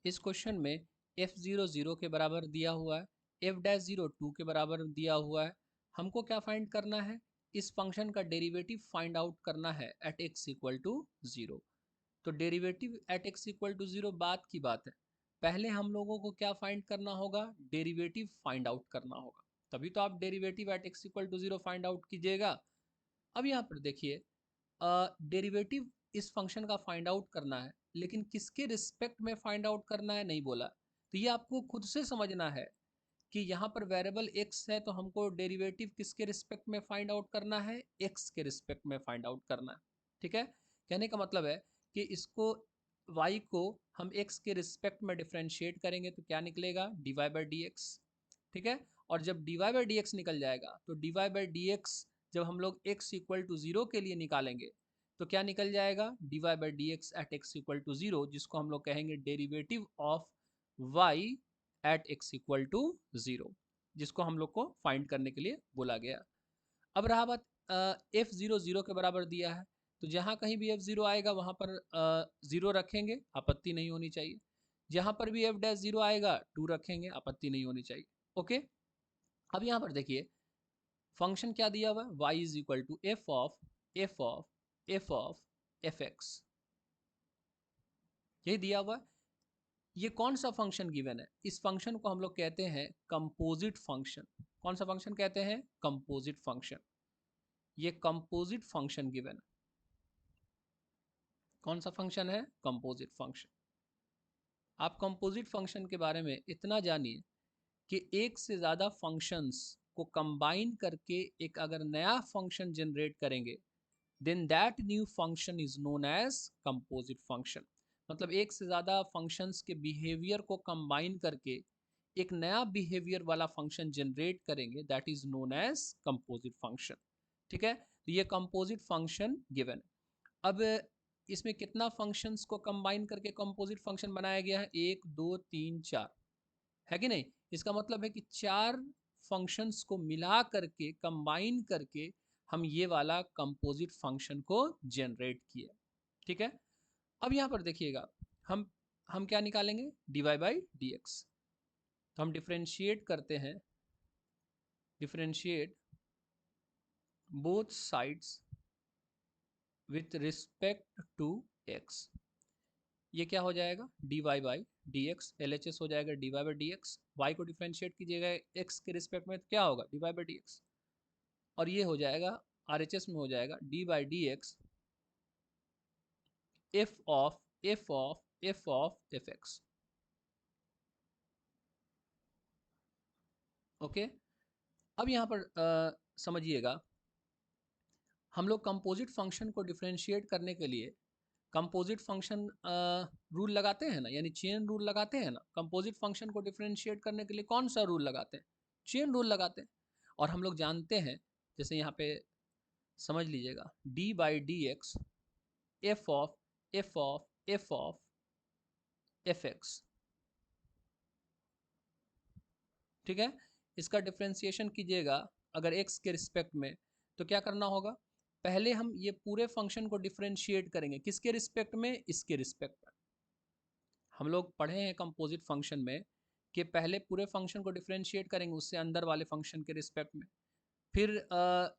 इस क्वेश्चन में f0 0 के बराबर दिया हुआ है, f'0 2 के बराबर दिया हुआ है। हमको क्या फाइंड करना है? इस फंक्शन का डेरिवेटिव फाइंड आउट करना है एट x इक्वल टू 0। तो derivative at x equal to 0 बात की बात है। पहले हम लोगों को क्या फाइंड करना होगा? डेरिवेटिव फाइंड आउट करना होगा। तभी तो आप derivative at x equal to 0 find out कीजिएगा। अब यहाँ पर देखिए, डेरिवेटिव इस फंक्शन का फाइंड आउट करना है, लेकिन किसके रिस्पेक्ट में फाइंड आउट करना है नहीं बोला। तो ये आपको खुद से समझना है कि यहाँ पर वेरिएबल x है, तो हमको डेरिवेटिव किसके रिस्पेक्ट में फाइंड आउट करना है? x के रिस्पेक्ट में फाइंड आउट करना है। ठीक है, कहने का मतलब है कि इसको y को हम x के रिस्पेक्ट में डिफ्रेंशिएट करेंगे तो क्या निकलेगा? dy by D x. ठीक है, और जब dy बाई डी एक्स निकल जाएगा तो dy बाई डी एक्स जब हम लोग x इक्वल टू 0 के लिए निकालेंगे तो क्या निकल जाएगा? dy by D x at x equal to 0, जिसको हम लोग कहेंगे derivative of y at x equal to 0, जिसको हम लोग को फाइंड करने के लिए बोला गया। अब रहा बात, f0 0 के बराबर दिया है, तो जहाँ कहीं भी f0 आएगा वहाँ पर 0 रखेंगे, आपत्ति नहीं होनी चाहिए। जहाँ पर भी f'0 आएगा 2 रखेंगे, आपत्ति नहीं होनी चाहिए। ओके, अब यहाँ पर देखिए फंक्शन क्या दिया हुआ है? y is equal to f of F x, यही दिया हुआ है। ये कौन सा फंक्शन गिवन है? इस फंक्शन को हम लोग कहते हैं कंपोजिट फंक्शन। कौन सा फंक्शन कहते हैं? Composite function. ये कंपोजिट फंक्शन गिवन है। कौन सा फंक्शन है? Composite function. आप कंपोजिट फंक्शन के बारे में इतना जानिए कि एक से ज़्यादा फंक्शंस को कंबाइन करके एक अगर नया फंक्शन जनरेट करेंगे, then that new function is known as composite function. मतलब एक से ज़्यादा फंक्शंस के बिहेवियर को कंबाइन करके एक नया बिहेवियर वाला फंक्शन जनरेट करेंगे, that is known as composite function. ठीक है, तो ये कंपोजिट फंक्शन गिवन है। अब इसमें कितना फंक्शंस को कंबाइन करके कंपोजिट फंक्शन बनाया गया है? 1 2 3 4, है कि नहीं? इसका मतलब है कि 4 फंक्शंस को मिला करके कंबाइन करके हम ये वाला कंपोजिट फंक्शन को जनरेट किए। ठीक है, अब यहाँ पर देखिएगा हम क्या निकालेंगे? dy by D x. तो हम डिफ्रेंशिएट करते हैं, differentiate both sides with respect to x। ये क्या हो जाएगा? dy by D x, L H S हो जाएगा dy by D x. Y को डिफ्रेंशिएट कीजिएगा x के रिस्पेक्ट में तो क्या होगा? dy by D x. और ये हो जाएगा आर एच एस में हो जाएगा D by D x F of F of F of F x. Okay, अब यहाँ पर समझिएगा, हम लोग कंपोजिट फंक्शन को डिफ्रेंशिएट करने के लिए कंपोजिट फंक्शन रूल लगाते हैं ना, यानी चेन रूल लगाते हैं ना। कंपोजिट फंक्शन को डिफ्रेंशिएट करने के लिए कौन सा रूल लगाते हैं? चेन रूल लगाते हैं। और हम लोग जानते हैं, जैसे यहाँ पे समझ लीजिएगा, D by D x F of F of F of F x. ठीक है, इसका डिफ्रेंशिएशन कीजिएगा अगर x के रिस्पेक्ट में, तो क्या करना होगा? पहले हम ये पूरे फंक्शन को डिफ्रेंशिएट करेंगे, किसके रिस्पेक्ट में? इसके रिस्पेक्ट में। हम लोग पढ़े हैं कंपोजिट फंक्शन में कि पहले पूरे फंक्शन को डिफ्रेंशिएट करेंगे उससे अंदर वाले फंक्शन के रिस्पेक्ट में, फिर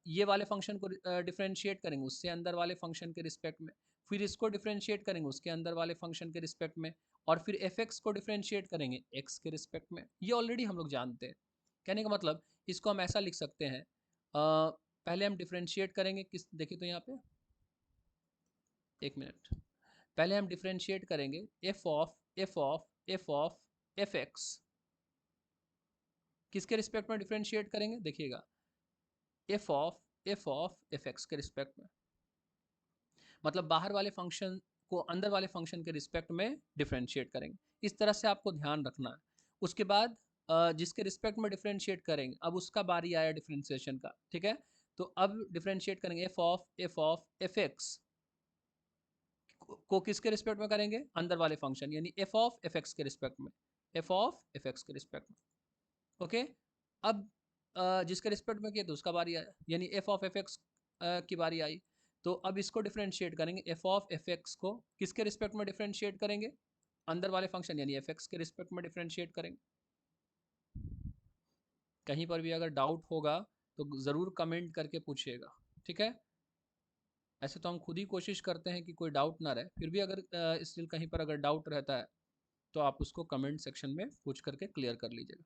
ये वाले फंक्शन को डिफ्रेंशिएट करेंगे उससे अंदर वाले फंक्शन के रिस्पेक्ट में, फिर इसको डिफ्रेंशिएट करेंगे उसके अंदर वाले फंक्शन के रिस्पेक्ट में, और फिर एफ एक्स को डिफ्रेंशिएट करेंगे एक्स के रिस्पेक्ट में। ये ऑलरेडी हम लोग जानते हैं। कहने का मतलब इसको हम ऐसा लिख सकते हैं, पहले हम डिफ्रेंशिएट करेंगे किस, देखिए तो यहाँ पे एक मिनट, पहले हम डिफ्रेंशिएट करेंगे F of F of F of F x. किसके रिस्पेक्ट में डिफ्रेंशिएट करेंगे? देखिएगा, एफ ऑफ एफ एक्स के रिस्पेक्ट में। मतलब बाहर वाले फंक्शन को अंदर वाले फंक्शन के रिस्पेक्ट में डिफ्रेंशिएट करेंगे। इस तरह से आपको ध्यान रखना है। उसके बाद जिसके रिस्पेक्ट में डिफ्रेंशिएट करेंगे, अब उसका बारी आया डिफ्रेंशिएशन का। ठीक है, तो अब डिफ्रेंशिएट करेंगे एफ ऑफ एफ एक्स को किसके रिस्पेक्ट में करेंगे? अंदर वाले फंक्शन, यानी एफ ऑफ एफ एक्स के रिस्पेक्ट में, एफ ऑफ एफ एक्स के रिस्पेक्ट में। ओके, अब जिसके रिस्पेक्ट में किया तो उसका बारी आया, यानी एफ ऑफ एफ एक्स की बारी आई। तो अब इसको डिफ्रेंशिएट करेंगे, एफ ऑफ एफ एक्स को किसके रिस्पेक्ट में डिफ्रेंशिएट करेंगे? अंदर वाले फंक्शन यानी एफ एक्स के रिस्पेक्ट में डिफ्रेंशिएट करेंगे। कहीं पर भी अगर डाउट होगा तो ज़रूर कमेंट करके पूछिएगा, ठीक है। ऐसे तो हम खुद ही कोशिश करते हैं कि कोई डाउट ना रहे, फिर भी अगर स्टिल कहीं पर अगर डाउट रहता है तो आप उसको कमेंट सेक्शन में पूछ करके क्लियर कर लीजिएगा।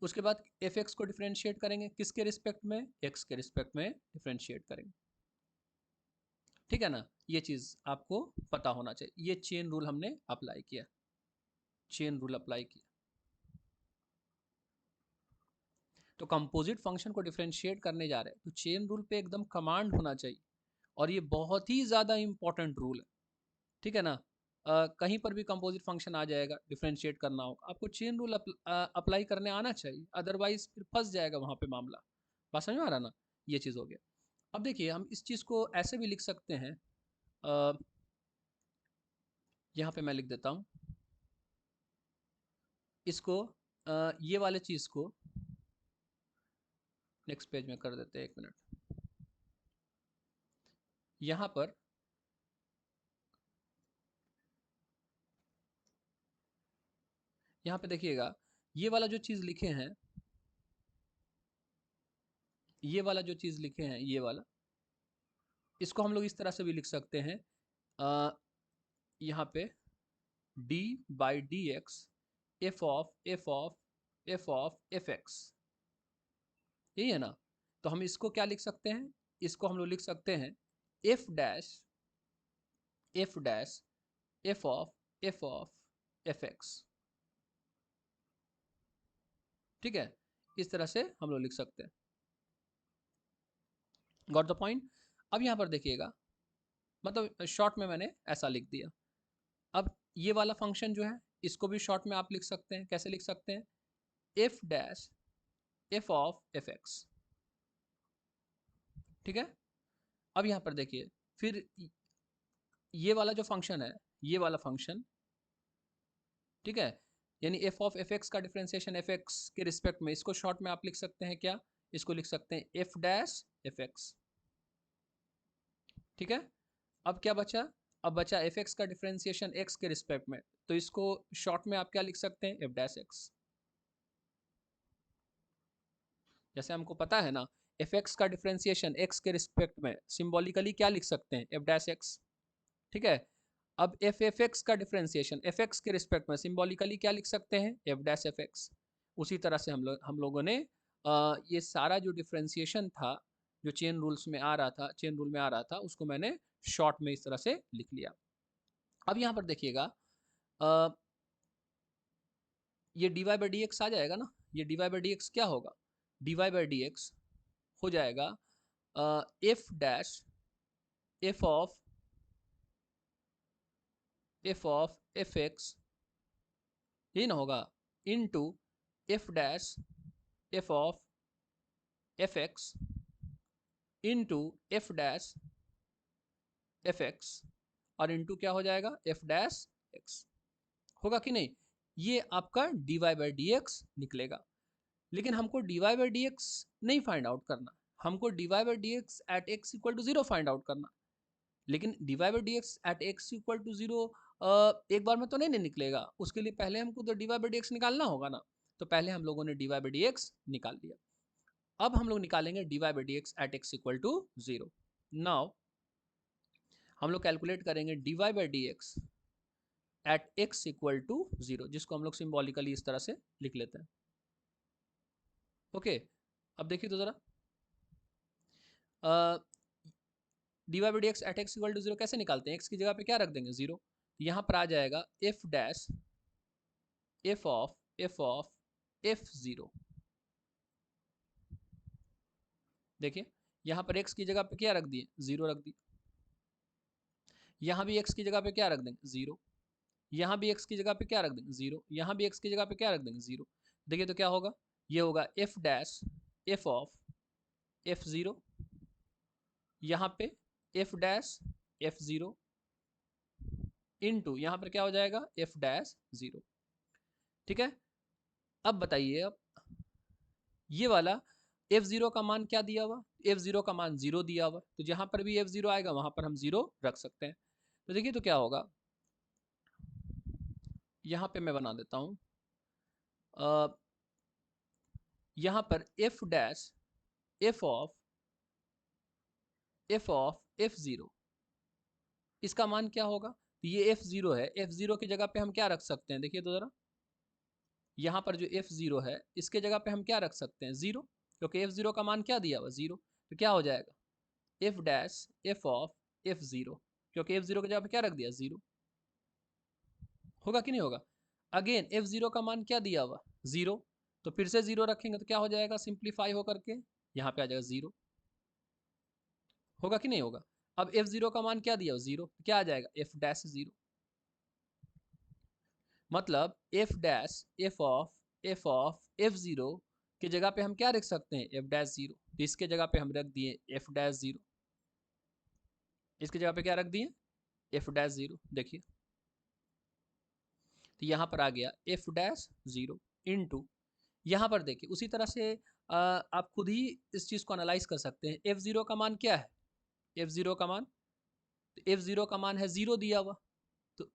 उसके बाद एफ एक्स को डिफ्रेंशिएट करेंगे, किसके रिस्पेक्ट में? एक्स के रिस्पेक्ट में डिफ्रेंशिएट करेंगे, ठीक है ना। ये चीज़ आपको पता होना चाहिए। ये चेन रूल हमने अप्लाई किया, चेन रूल अप्लाई किया। तो कंपोजिट फंक्शन को डिफ्रेंशिएट करने जा रहे हैं तो चेन रूल पे एकदम कमांड होना चाहिए, और ये बहुत ही ज़्यादा इंपॉर्टेंट रूल है, ठीक है ना। कहीं पर भी कंपोजिट फंक्शन आ जाएगा, डिफ्रेंशिएट करना होगा, आपको चेन रूल अप्लाई करने आना चाहिए, अदरवाइज फिर फंस जाएगा वहाँ पे मामला। बात समझ में आ रहा ना। ये चीज़ हो गया। अब देखिए हम इस चीज़ को ऐसे भी लिख सकते हैं, यहाँ पे मैं लिख देता हूँ इसको, ये वाले चीज़ को नेक्स्ट पेज में कर देते हैं, 1 मिनट। यहाँ पर देखिएगा, ये वाला जो चीज़ लिखे हैं, ये वाला जो चीज़ लिखे हैं, ये वाला, इसको हम लोग इस तरह से भी लिख सकते हैं, यहाँ पे D by D x F of F of F of F x, यही है ना। तो हम इसको क्या लिख सकते हैं? इसको हम लोग लिख सकते हैं F dash F of F x, ठीक है। इस तरह से हम लोग लिख सकते हैं। Got the point. अब यहाँ पर देखिएगा, मतलब शॉर्ट में मैंने ऐसा लिख दिया। अब ये वाला फंक्शन जो है इसको भी शॉर्ट में आप लिख सकते हैं, कैसे लिख सकते हैं? F dash F of F x, ठीक है। अब यहाँ पर देखिए, फिर ये वाला जो फंक्शन है, ये वाला फंक्शन, ठीक है, यानी एफ ऑफ एफ एक्स का डिफ्रेंसिएशन एफ एक्स के रिस्पेक्ट में, इसको शॉर्ट में आप लिख सकते हैं क्या? इसको लिख सकते हैं एफ डैश एफ एक्स, ठीक है। अब क्या बचा? अब बचा एफ एक्स का डिफ्रेंसिएशन एक्स के रिस्पेक्ट में, तो इसको शॉर्ट में आप क्या लिख सकते हैं? F dash x. जैसे हमको पता है ना, एफ एक्स का डिफ्रेंसिएशन एक्स के रिस्पेक्ट में सिंबॉलिकली क्या लिख सकते हैं? एफ डैश एक्स, ठीक है। अब एफ एफ एक्स का डिफ्रेंसिएशन एफ एक्स के रिस्पेक्ट में सिंबॉलिकली क्या लिख सकते हैं? F dash F x. उसी तरह से हम लोगों ने ये सारा जो डिफ्रेंसिएशन था, जो चेन रूल्स में आ रहा था, चेन रूल में आ रहा था, उसको मैंने शॉर्ट में इस तरह से लिख लिया। अब यहाँ पर देखिएगा, ये D Y by D X आ जाएगा ना, ये D Y by D X क्या होगा? D Y by D X हो जाएगा F dash F of F x, यही ना होगा, into F dash F of F X into F dash F X, और इनटू क्या हो जाएगा? एफ डैश एक्स, होगा कि नहीं? ये आपका d Y by D x निकलेगा। लेकिन हमको d Y by D x नहीं फाइंड आउट करना, हमको d Y by D x at x equal to zero find out करना। लेकिन d Y by D x at x equal to zero एक बार में तो नहीं निकलेगा, उसके लिए पहले हमको तो d Y by D x निकालना होगा ना। तो पहले हम लोगों ने d Y by D x निकाल लिया। अब हम लोग निकालेंगे d Y by D x at x equal to zero. Now हम लोग कैलकुलेट करेंगे d Y by D x at x equal to zero, जिसको हम लोग सिंबॉलिकली इस तरह से लिख लेते हैं। ओके, अब देखिए तो जरा, d Y by D x at x equal to zero कैसे निकालते हैं? एक्स की जगह पे क्या रख देंगे? जीरो। यहाँ पर आ जाएगा F dash F of F zero. देखिए यहाँ पर एक्स की जगह पे क्या रख दिए? जीरो रख दिए। यहाँ भी एक्स की जगह पे क्या रख देंगे? जीरो। यहाँ भी एक्स की जगह पे क्या रख देंगे? जीरो। यहाँ भी एक्स की जगह पे क्या रख देंगे? जीरो। देखिए तो क्या होगा? ये होगा F dash F of F zero, यहाँ पे F dash F zero into यहाँ पर क्या हो जाएगा? एफ डैश जीरो, ठीक है। अब बताइए, अब ये वाला एफ जीरो का मान क्या दिया हुआ? एफ जीरो का मान जीरो दिया हुआ, तो जहां पर भी एफ जीरो आएगा वहां पर हम जीरो रख सकते हैं। तो देखिए तो क्या होगा, यहाँ पे मैं बना देता हूँ, यहाँ पर F dash F of F zero, इसका मान क्या होगा? तो ये एफ ज़ीरो है, एफ ज़ीरो की जगह पे हम क्या रख सकते हैं, देखिए तो ज़रा, यहाँ पर जो एफ ज़ीरो है इसके जगह पे हम क्या रख सकते हैं, ज़ीरो, क्योंकि एफ ज़ीरो का मान क्या दिया हुआ, ज़ीरो। तो क्या हो जाएगा, F dash F of F zero, क्योंकि एफ ज़ीरो की जगह पे क्या रख दिया, ज़ीरो। होगा कि नहीं होगा? अगेन एफ ज़ीरो का मान क्या दिया हुआ, ज़ीरो, तो फिर से ज़ीरो रखेंगे तो क्या हो जाएगा, सिंप्लीफाई होकर के यहाँ पे आ जाएगा ज़ीरो। होगा कि नहीं होगा? अब एफ ज़ीरो का मान क्या दिया, ज़ीरो, क्या आ जाएगा, एफ डैश ज़ीरो। मतलब F dash F of F zero की जगह पे हम क्या रख सकते हैं, एफ डैश ज़ीरो। तो इसके जगह पे हम रख दिए एफ डैश ज़ीरो, इसकी जगह पे क्या रख दिए, एफ डैश ज़ीरो। देखिए तो यहाँ पर आ गया एफ डैश ज़ीरो इनटू, यहाँ पर देखिए उसी तरह से आप खुद ही इस चीज़ को एनालाइज कर सकते हैं। एफ ज़ीरो का मान क्या है, एफ ज़ीरो का मान, तो एफ ज़ीरो का मान है ज़ीरो दिया हुआ, तो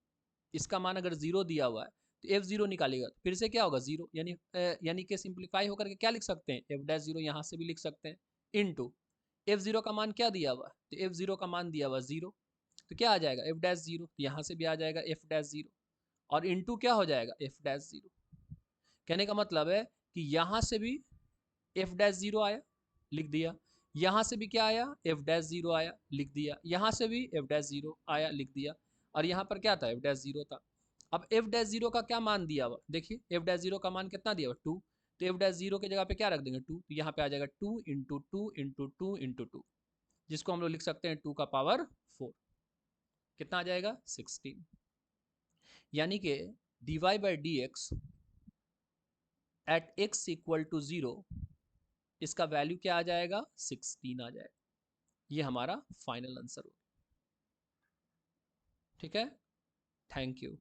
इसका मान अगर ज़ीरो दिया हुआ है तो एफ ज़ीरो निकालेगा तो फिर से क्या होगा, ज़ीरो, यानी कि सिंप्लीफाई होकर के क्या लिख सकते हैं, एफ डैश ज़ीरो, यहाँ से भी लिख सकते हैं, इनटू एफ ज़ीरो का मान क्या दिया हुआ, तो एफ ज़ीरो का मान दिया हुआ ज़ीरो, तो क्या आ जाएगा, एफ डैश ज़ीरो, यहाँ से भी आ जाएगा एफ डैश ज़ीरो, और इनटू क्या हो जाएगा, एफ डैश ज़ीरो। कहने का मतलब है कि यहाँ से भी एफ डैश ज़ीरो आया, लिख दिया, यहाँ से भी क्या आया, एफ डैश ज़ीरो आया, लिख दिया, यहाँ से भी एफ डैश ज़ीरो आया, लिख दिया, और यहाँ पर क्या था, एफ डैश ज़ीरो था। अब एफ डैश ज़ीरो का क्या मान दिया हुआ, देखिए एफ डैश ज़ीरो का मान कितना दिया हुआ, टू, तो एफ डैश ज़ीरो की जगह पे क्या रख देंगे, टू, तो यहाँ पे आ जाएगा two into two into two into two, जिसको हम लोग लिख सकते हैं टू का पावर फोर, कितना आ जाएगा, 16। यानी कि d Y by D x at x equal to zero, इसका वैल्यू क्या आ जाएगा, 16 आ जाएगा। ये हमारा फाइनल आंसर हो, ठीक है। Thank you.